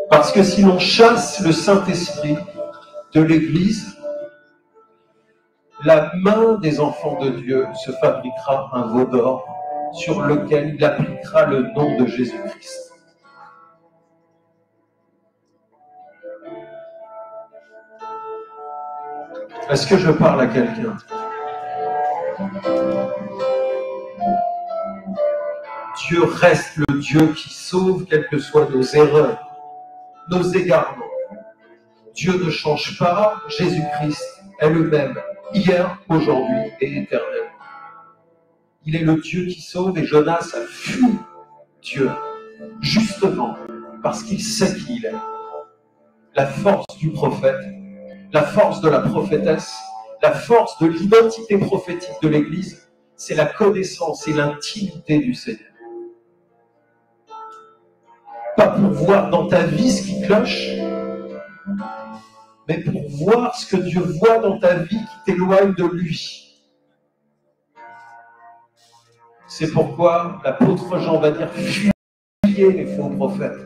Parce que si l'on chasse le Saint-Esprit de l'Église, la main des enfants de Dieu se fabriquera un veau d'or sur lequel il appliquera le nom de Jésus-Christ. Est-ce que je parle à quelqu'un? Dieu reste le Dieu qui sauve, quelles que soient nos erreurs, nos égarements. Dieu ne change pas, Jésus-Christ est le même, hier, aujourd'hui et éternellement. Il est le Dieu qui sauve et Jonas a fui Dieu, justement parce qu'il sait qui il est. La force du prophète, la force de la prophétesse, la force de l'identité prophétique de l'Église, c'est la connaissance et l'intimité du Seigneur. Pas pour voir dans ta vie ce qui cloche, mais pour voir ce que Dieu voit dans ta vie qui t'éloigne de lui. C'est pourquoi l'apôtre Jean va dire « Fuyez les faux prophètes ».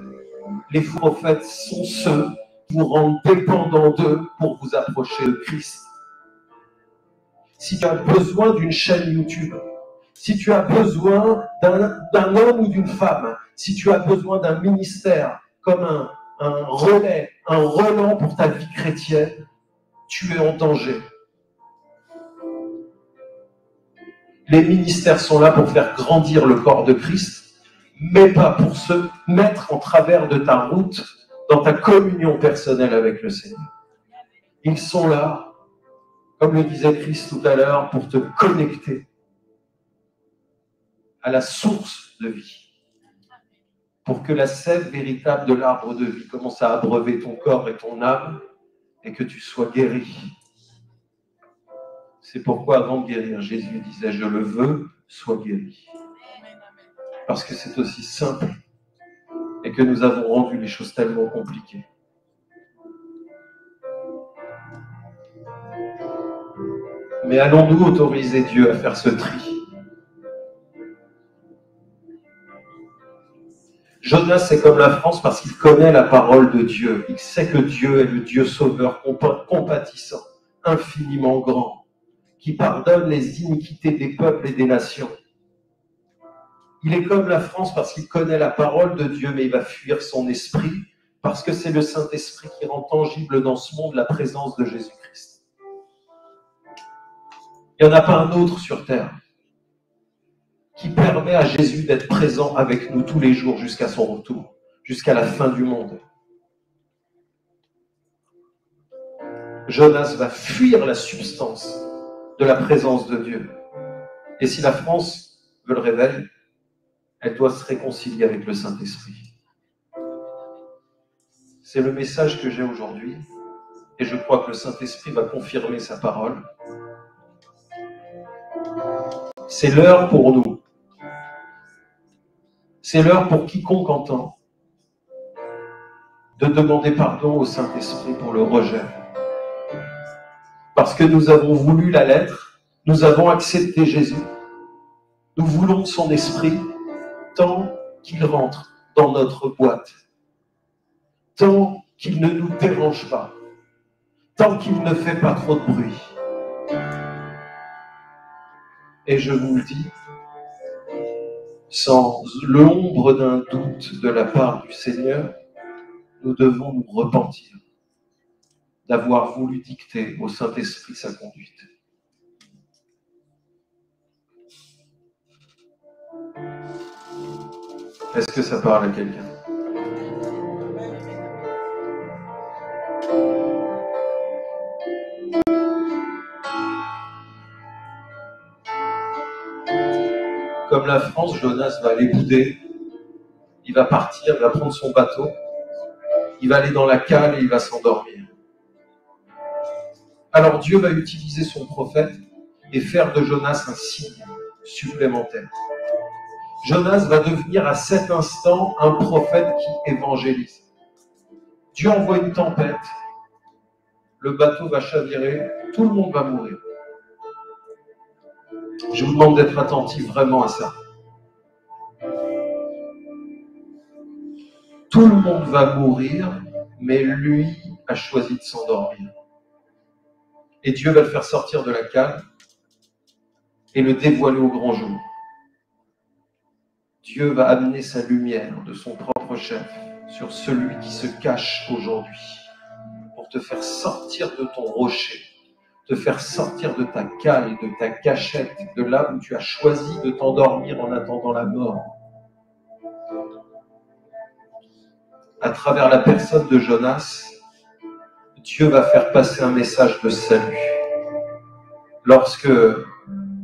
Les faux prophètes sont ceux qui vous rendent dépendants d'eux pour vous approcher de Christ. Si tu as besoin d'une chaîne YouTube, si tu as besoin d'un homme ou d'une femme, si tu as besoin d'un ministère comme un relais, un relan pour ta vie chrétienne, tu es en danger. Les ministères sont là pour faire grandir le corps de Christ, mais pas pour se mettre en travers de ta route dans ta communion personnelle avec le Seigneur. Ils sont là, comme le disait Christ tout à l'heure, pour te connecter à la source de vie, pour que la sève véritable de l'arbre de vie commence à abreuver ton corps et ton âme et que tu sois guéri. C'est pourquoi avant de guérir, Jésus disait « Je le veux, sois guéri ». Parce que c'est aussi simple et que nous avons rendu les choses tellement compliquées. Mais allons-nous autoriser Dieu à faire ce tri? Jonas, c'est comme la France parce qu'il connaît la parole de Dieu. Il sait que Dieu est le Dieu sauveur, compatissant, infiniment grand, qui pardonne les iniquités des peuples et des nations. Il est comme la France parce qu'il connaît la parole de Dieu, mais il va fuir son esprit, parce que c'est le Saint-Esprit qui rend tangible dans ce monde la présence de Jésus-Christ. Il n'y en a pas un autre sur terre qui permet à Jésus d'être présent avec nous tous les jours jusqu'à son retour, jusqu'à la fin du monde. Jonas va fuir la substance de la présence de Dieu. Et si la France veut le réveil, elle doit se réconcilier avec le Saint-Esprit. C'est le message que j'ai aujourd'hui, et je crois que le Saint-Esprit va confirmer sa parole. C'est l'heure pour nous. C'est l'heure pour quiconque entend de demander pardon au Saint-Esprit pour le rejet. Parce que nous avons voulu la lettre, nous avons accepté Jésus. Nous voulons son esprit tant qu'il rentre dans notre boîte, tant qu'il ne nous dérange pas, tant qu'il ne fait pas trop de bruit. Et je vous le dis, sans l'ombre d'un doute de la part du Seigneur, nous devons nous repentir d'avoir voulu dicter au Saint-Esprit sa conduite. Est-ce que ça parle à quelqu'un? Comme la France, Jonas va aller bouder il va partir, il va prendre son bateau, il va aller dans la cale et il va s'endormir. Alors Dieu va utiliser son prophète et faire de Jonas un signe supplémentaire. Jonas va devenir à cet instant un prophète qui évangélise. Dieu envoie une tempête, le bateau va chavirer, tout le monde va mourir. Je vous demande d'être attentif vraiment à ça. Tout le monde va mourir, mais lui a choisi de s'endormir. Et Dieu va le faire sortir de la cale et le dévoiler au grand jour. Dieu va amener sa lumière de son propre chef sur celui qui se cache aujourd'hui pour te faire sortir de ton rocher, te faire sortir de ta cale, de ta cachette, de là où tu as choisi de t'endormir en attendant la mort. À travers la personne de Jonas, Dieu va faire passer un message de salut. Lorsque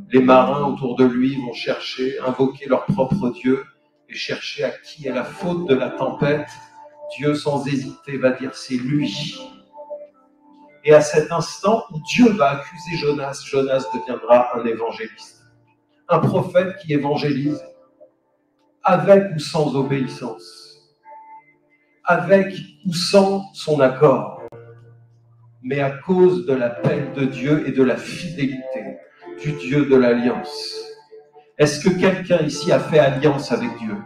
les marins autour de lui vont chercher, invoquer leur propre Dieu et chercher à qui est la faute de la tempête, Dieu sans hésiter va dire c'est lui. Et à cet instant où Dieu va accuser Jonas, Jonas deviendra un évangéliste. Un prophète qui évangélise avec ou sans obéissance, avec ou sans son accord, mais à cause de l'appel de Dieu et de la fidélité du Dieu de l'alliance. Est-ce que quelqu'un ici a fait alliance avec Dieu?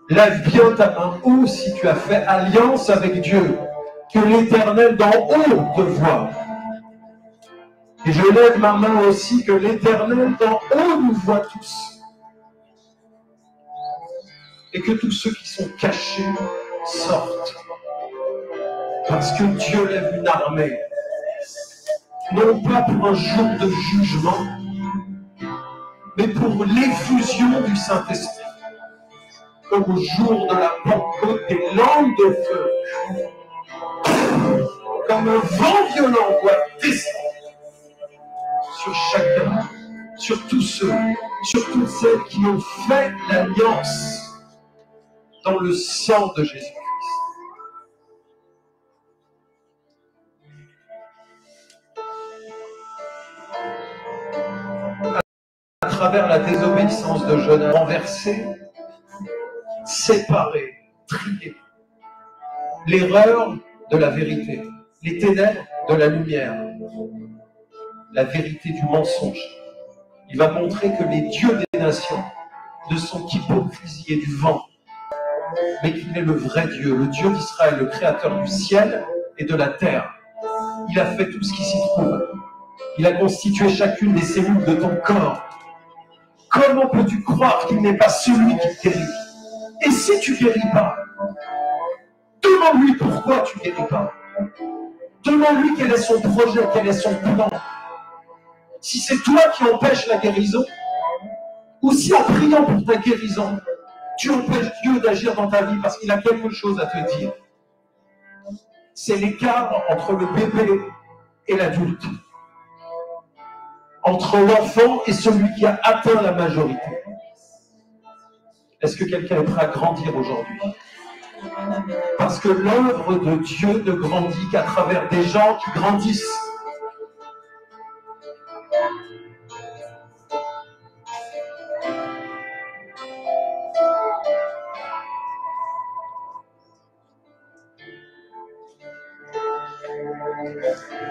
Lève bien ta main haut si tu as fait alliance avec Dieu, que l'Éternel d'en haut te voie. Et je lève ma main aussi, que l'Éternel d'en haut nous voit tous. Et que tous ceux qui sont cachés sortent. Parce que Dieu lève une armée, non pas pour un jour de jugement, mais pour l'effusion du Saint-Esprit. Comme au jour de la Pentecôte, des langues de feu, comme un vent violent doit descendre sur chacun, sur tous ceux, sur toutes celles qui ont fait l'alliance dans le sang de Jésus-Christ. À travers la désobéissance de Jonas, renversé, séparé, trié, l'erreur de la vérité, les ténèbres de la lumière, la vérité du mensonge. Il va montrer que les dieux des nations ne sont qu'hypocrisie et du vent, mais qu'il est le vrai Dieu, le Dieu d'Israël, le créateur du ciel et de la terre. Il a fait tout ce qui s'y trouve. Il a constitué chacune des cellules de ton corps. Comment peux-tu croire qu'il n'est pas celui qui guérit? Et si tu ne guéris pas, demande-lui pourquoi tu ne guéris pas. Demande-lui quel est son projet, quel est son plan. Si c'est toi qui empêches la guérison, ou si en priant pour ta guérison, tu empêches Dieu d'agir dans ta vie parce qu'il a quelque chose à te dire. C'est l'écart entre le bébé et l'adulte. Entre l'enfant et celui qui a atteint la majorité. Est-ce que quelqu'un est prêt à grandir aujourd'hui? Parce que l'œuvre de Dieu ne grandit qu'à travers des gens qui grandissent.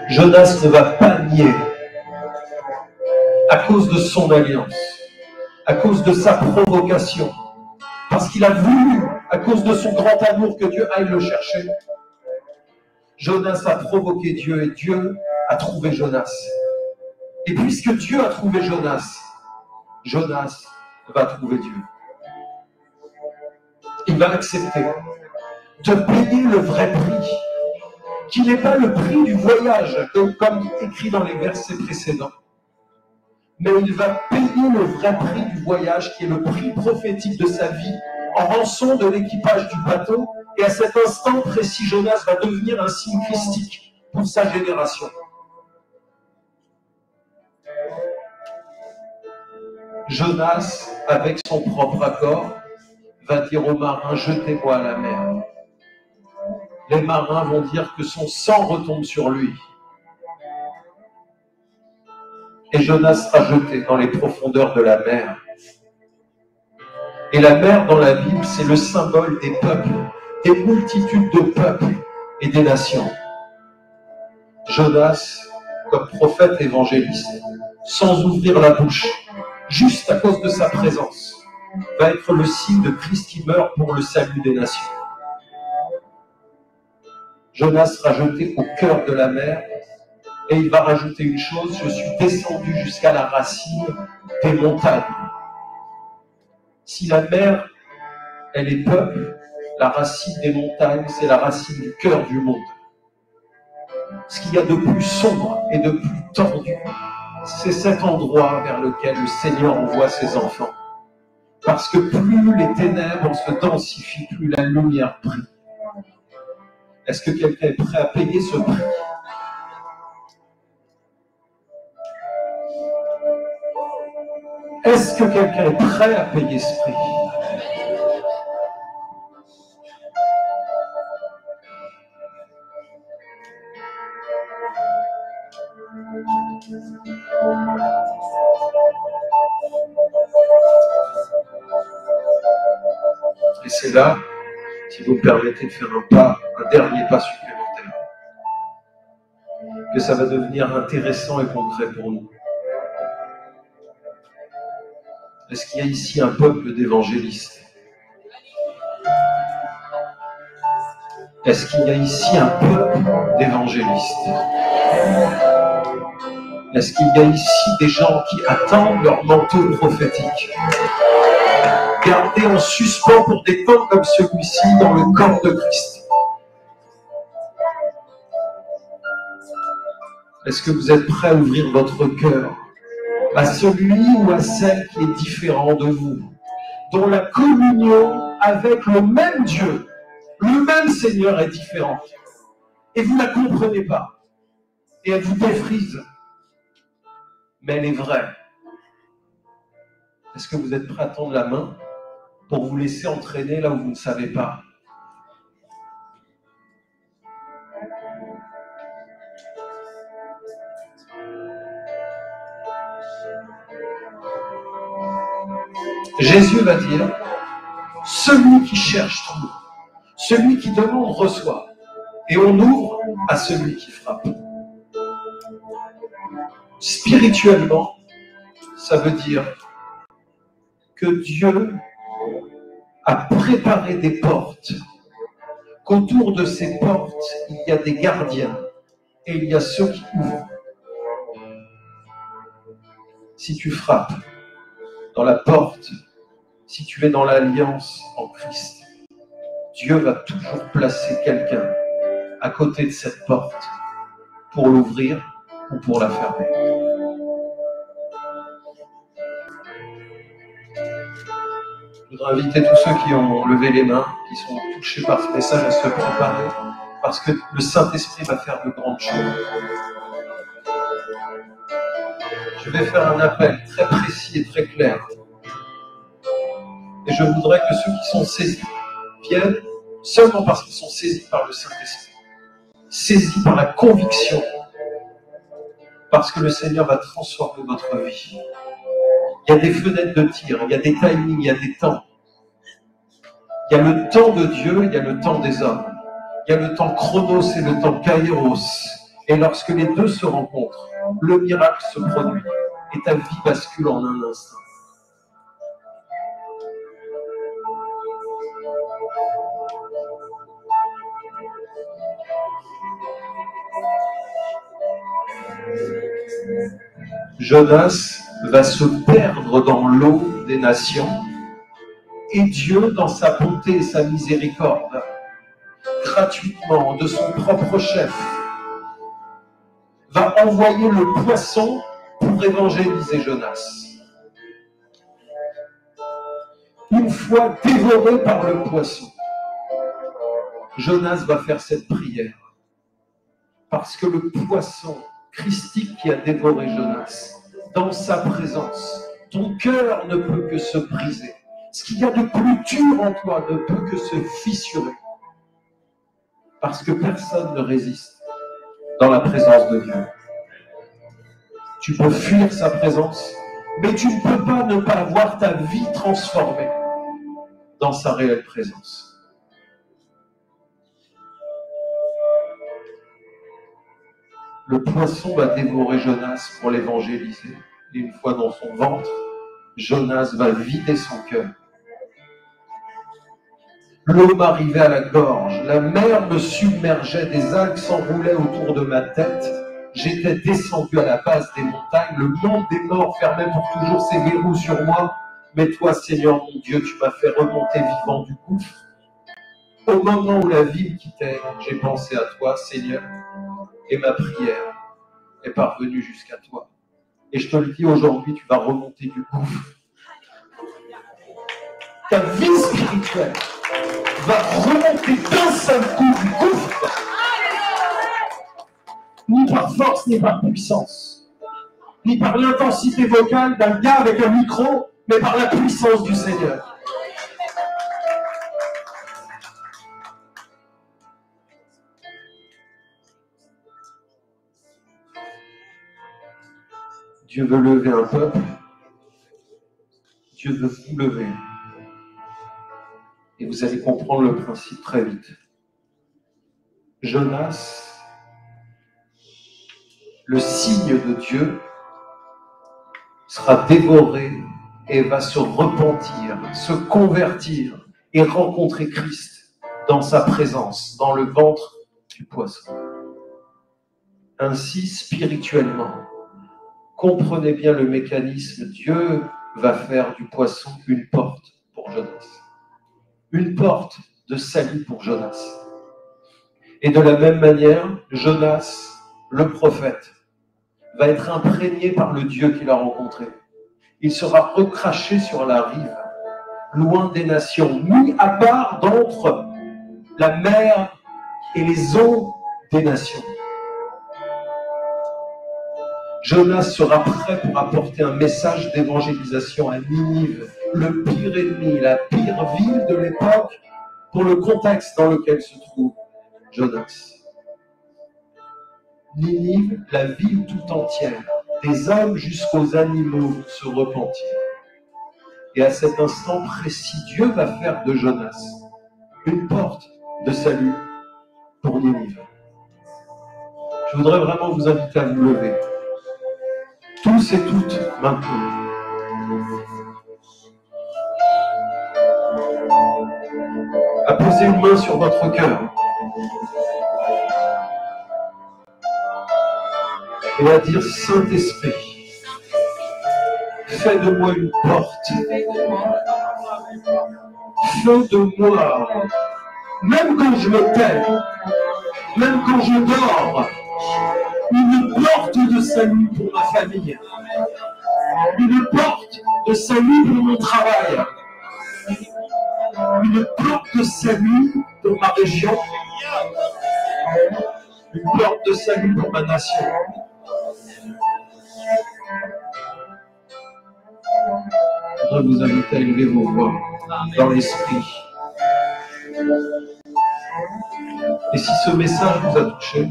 Jonas ne va pas nier à cause de son alliance, à cause de sa provocation, parce qu'il a voulu, à cause de son grand amour, que Dieu aille le chercher. Jonas a provoqué Dieu et Dieu a trouvé Jonas. Et puisque Dieu a trouvé Jonas, Jonas va trouver Dieu. Il va accepter de payer le vrai prix, qui n'est pas le prix du voyage, comme écrit dans les versets précédents. Mais il va payer le vrai prix du voyage, qui est le prix prophétique de sa vie, en rançon de l'équipage du bateau. Et à cet instant précis, Jonas va devenir un signe christique pour sa génération. Jonas, avec son propre accord, va dire aux marins, jetez-moi à la mer. Les marins vont dire que son sang retombe sur lui. Et Jonas sera jeté dans les profondeurs de la mer. Et la mer dans la Bible, c'est le symbole des peuples, des multitudes de peuples et des nations. Jonas, comme prophète évangéliste, sans ouvrir la bouche, juste à cause de sa présence, va être le signe de Christ qui meurt pour le salut des nations. Jonas sera jeté au cœur de la mer et il va rajouter une chose, je suis descendu jusqu'à la racine des montagnes. Si la mer, elle est peuple, la racine des montagnes, c'est la racine du cœur du monde. Ce qu'il y a de plus sombre et de plus tordu, c'est cet endroit vers lequel le Seigneur envoie ses enfants. Parce que plus les ténèbres se densifient, plus la lumière brille. Est-ce que quelqu'un est prêt à payer ce prix? Est-ce que quelqu'un est prêt à payer ce prix? Et c'est là, si vous me permettez de faire un dernier pas supplémentaire, que ça va devenir intéressant et concret pour nous. Est-ce qu'il y a ici un peuple d'évangélistes? Est-ce qu'il y a ici un peuple d'évangélistes? Est-ce qu'il y a ici des gens qui attendent leur manteau prophétique, gardé en suspens pour des temps comme celui-ci dans le corps de Christ? Est-ce que vous êtes prêts à ouvrir votre cœur à celui ou à celle qui est différent de vous, dont la communion avec le même Dieu, le même Seigneur est différente, et vous ne la comprenez pas, et elle vous défrise, mais elle est vraie? Est-ce que vous êtes prêts à tendre la main pour vous laisser entraîner là où vous ne savez pas? Jésus va dire, celui qui cherche trouve, celui qui demande reçoit, et on ouvre à celui qui frappe. Spirituellement, ça veut dire que Dieu a préparé des portes, qu'autour de ces portes, il y a des gardiens, et il y a ceux qui ouvrent. Si tu frappes dans la porte, si tu es dans l'alliance en Christ, Dieu va toujours placer quelqu'un à côté de cette porte pour l'ouvrir ou pour la fermer. Je voudrais inviter tous ceux qui ont levé les mains, qui sont touchés par ce message, à se préparer, parce que le Saint-Esprit va faire de grandes choses. Je vais faire un appel très précis et très clair. Et je voudrais que ceux qui sont saisis viennent seulement parce qu'ils sont saisis par le Saint-Esprit, saisis par la conviction, parce que le Seigneur va transformer votre vie. Il y a des fenêtres de tir, il y a des timings, il y a des temps. Il y a le temps de Dieu, il y a le temps des hommes. Il y a le temps chronos et le temps kairos. Et lorsque les deux se rencontrent, le miracle se produit et ta vie bascule en un instant. Jonas va se perdre dans l'eau des nations et Dieu, dans sa bonté et sa miséricorde, gratuitement, de son propre chef, va envoyer le poisson pour évangéliser Jonas. Une fois dévoré par le poisson, Jonas va faire cette prière. Parce que le poisson christique qui a dévoré Jonas, dans sa présence, ton cœur ne peut que se briser. Ce qu'il y a de plus dur en toi ne peut que se fissurer. Parce que personne ne résiste dans la présence de Dieu. Tu peux fuir sa présence, mais tu ne peux pas ne pas voir ta vie transformée dans sa réelle présence. Le poisson va dévorer Jonas pour l'évangéliser. Et une fois dans son ventre, Jonas va vider son cœur. L'eau m'arrivait à la gorge, la mer me submergeait, des algues s'enroulaient autour de ma tête. J'étais descendu à la base des montagnes, le monde des morts fermait pour toujours ses verrous sur moi. Mais toi, Seigneur mon Dieu, tu m'as fait remonter vivant du gouffre. Au moment où la vie me quittait, j'ai pensé à toi, Seigneur, et ma prière est parvenue jusqu'à toi. Et je te le dis aujourd'hui, tu vas remonter du gouffre. Ta vie spirituelle va remonter d'un seul coup du gouffre. Ni par force, ni par puissance. Ni par l'intensité vocale d'un gars avec un micro, mais par la puissance du Seigneur. Dieu veut lever un peuple. Dieu veut vous lever. Et vous allez comprendre le principe très vite. Jonas, le signe de Dieu, sera dévoré et va se repentir, se convertir et rencontrer Christ dans sa présence, dans le ventre du poisson. Ainsi, spirituellement, comprenez bien le mécanisme. Dieu va faire du poisson une porte pour Jonas. Une porte de salut pour Jonas. Et de la même manière, Jonas, le prophète, va être imprégné par le Dieu qu'il a rencontré. Il sera recraché sur la rive, loin des nations, mis à part d'entre la mer et les eaux des nations. Jonas sera prêt pour apporter un message d'évangélisation à Ninive, le pire ennemi, la pire ville de l'époque, pour le contexte dans lequel se trouve Jonas. Ninive, la ville tout entière, des hommes jusqu'aux animaux vont se repentir. Et à cet instant précis, Dieu va faire de Jonas une porte de salut pour Ninive. Je voudrais vraiment vous inviter à vous lever. Tous et toutes, maintenant. À poser une main sur votre cœur. Et à dire, Saint-Esprit, fais de moi une porte. Fais de moi, même quand je me tais, même quand je dors, une porte de salut pour ma famille, une porte de salut pour mon travail, une porte de salut pour ma région, une porte de salut pour ma nation. Je voudrais vous inviter à élever vos voix dans l'esprit. Et si ce message vous a touché,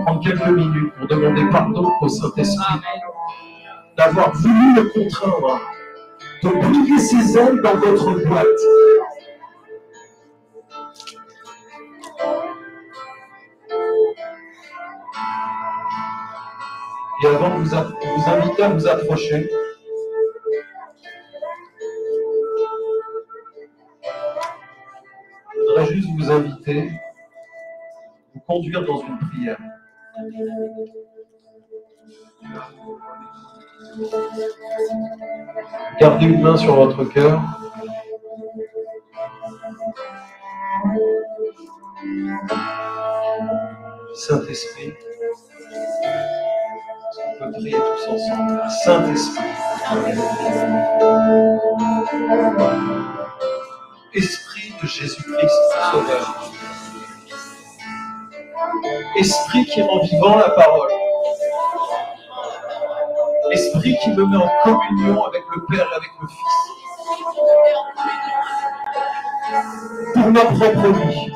prendre quelques minutes pour demander pardon au Saint-Esprit d'avoir voulu le contraindre de plier ses ailes dans votre boîte. Et avant de vous inviter à vous approcher, je voudrais juste vous inviter, vous conduire dans une prière. Gardez une main sur votre cœur. Saint-Esprit, on peut prier tous ensemble. Saint-Esprit, Esprit de Jésus-Christ, Sauveur. Esprit qui rend vivant la parole. Esprit qui me met en communion avec le Père et avec le Fils. pour ma propre vie.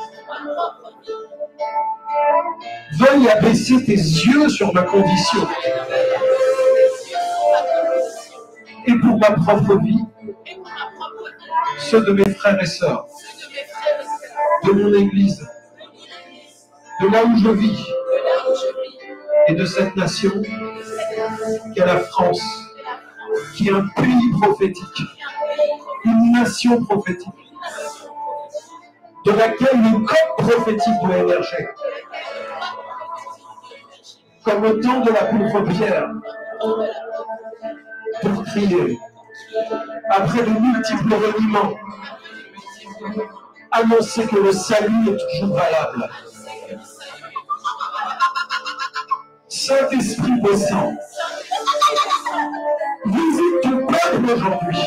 Veuille abaisser tes yeux sur ma condition et pour ma propre vie, ceux de mes frères et sœurs, de mon Église, de là où je vis et de cette nation qu'est la France, qui est un pays prophétique, une nation prophétique, de laquelle le code prophétique doit émerger. Comme au temps de la contre-pierre, pour crier, après de multiples reniements, annoncer que le salut est toujours valable. Saint-Esprit descend, visite ton peuple aujourd'hui,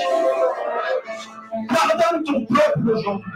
pardonne ton peuple aujourd'hui.